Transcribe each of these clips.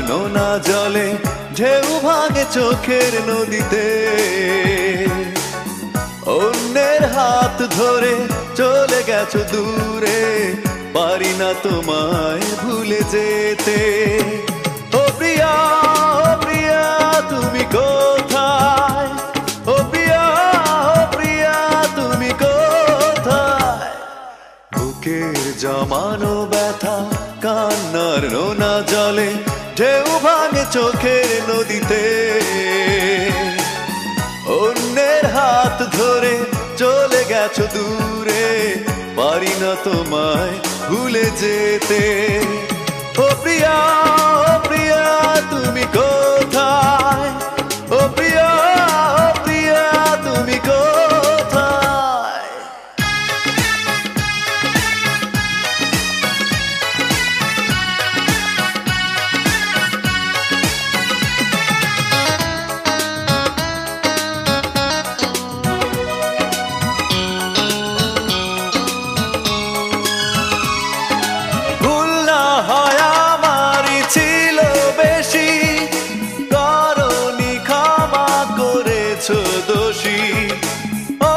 নোনা জলে ঢেউ ভাঙে চোখের নদীতে। অন্যের হাত ধরে চলে গেছো দূরে, পারি না তোমায় ভুলে যেতে। ও প্রিয়া, ও প্রিয়া তুমি কোথায়? ও প্রিয়া, ও প্রিয়া তুমি কোথায়? বুকের জমানো ব্যথা কান্নার নোনা জলে ঢেউ ভাঙে চোখের নদীতে। অন্যের হাত ধরে চলে গেছো দূরে, পারি না তোমায় ভুলে যেতে। ও প্রিয়া, ও প্রিয়া তুমি কোথায়? ও প্রিয়া, ও প্রিয়া তুমি কোথায়?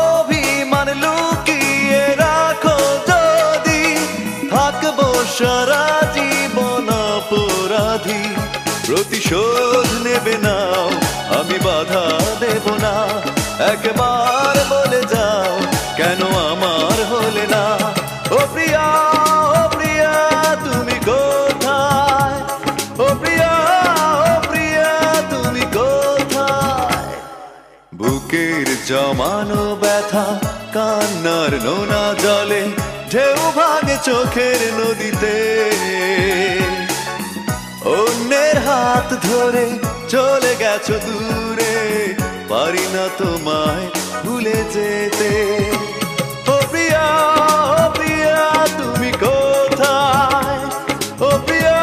অভিমান লুকিয়ে রাখো যদি, থাকবো সারা জীবন অপরাধী। প্রতিশোধ নেবে নাও, আমি বাধা দেব না। একবার বলে যাও কেন আমার হলে না? ও প্রিয়া, ও প্রিয়া তুমি কোথায়? ও প্রিয়া, ও প্রিয়া তুমি কোথায়? বুকের জমানো ব্যথা কান্নার নোনা জলে ঢেউ ভাঙে চোখের নদীতে। অন্যের হাত ধরে চলে গেছো দূরে, পারি না তোমায় ভুলে যেতে। ও প্রিয়া, ও প্রিয়া তুমি কোথায়? ও প্রিয়া,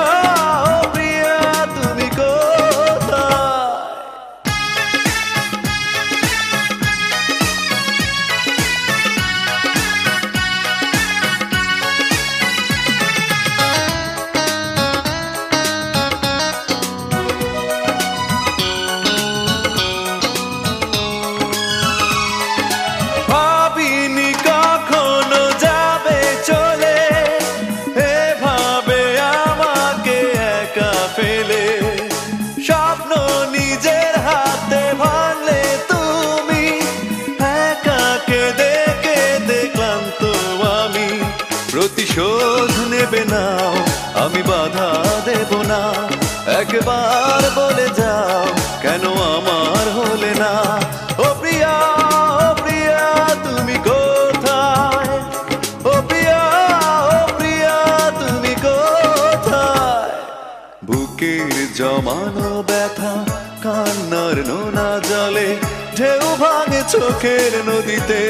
ও প্রিয়া তুমি কোথায়? স্বপ্ন নিজের হাতে ভাঙলে তুমি, একা কেঁদে কেঁদে ক্লান্ত আমি। প্রতিশোধ নেবে নাও, আমি বাধা দেব না। একবার বলে যাও কেন আমার হলে না? ও প্রিয়া, ও প্রিয়া তুমি কোথায়? ও প্রিয়া, ও প্রিয়া তুমি কোথায়? বুকের জমানো ব্যথা কান্নার নোনা জলে ঢেউ ভাঙে চোখের নদীতে।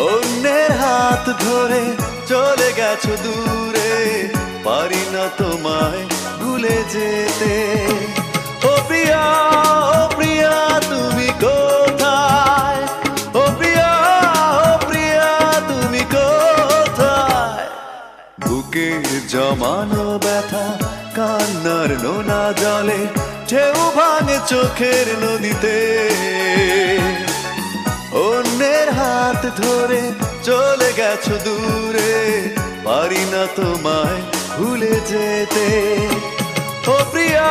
অন্যের হাত ধরে চলে গেছো দূরে, পারি না তোমায় ভুলে যেতে। ও প্রিয়া, ও প্রিয়া তুমি কোথায়? ও প্রিয়া, ও প্রিয়া তুমি কোথায়? বুকের জমানো ব্যথা কান্নার নোনা জলে ঢেউ ভাঙে চোখের নদীতে। অন্যের হাত ধরে চলে গেছো দূরে, পারি না তোমায় ভুলে যেতে। ও প্রিয়া,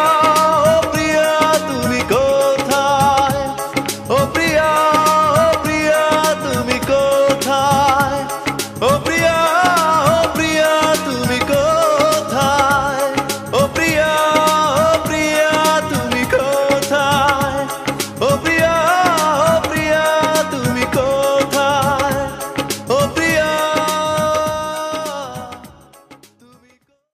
ও প্রিয়া তুমি কোথায়?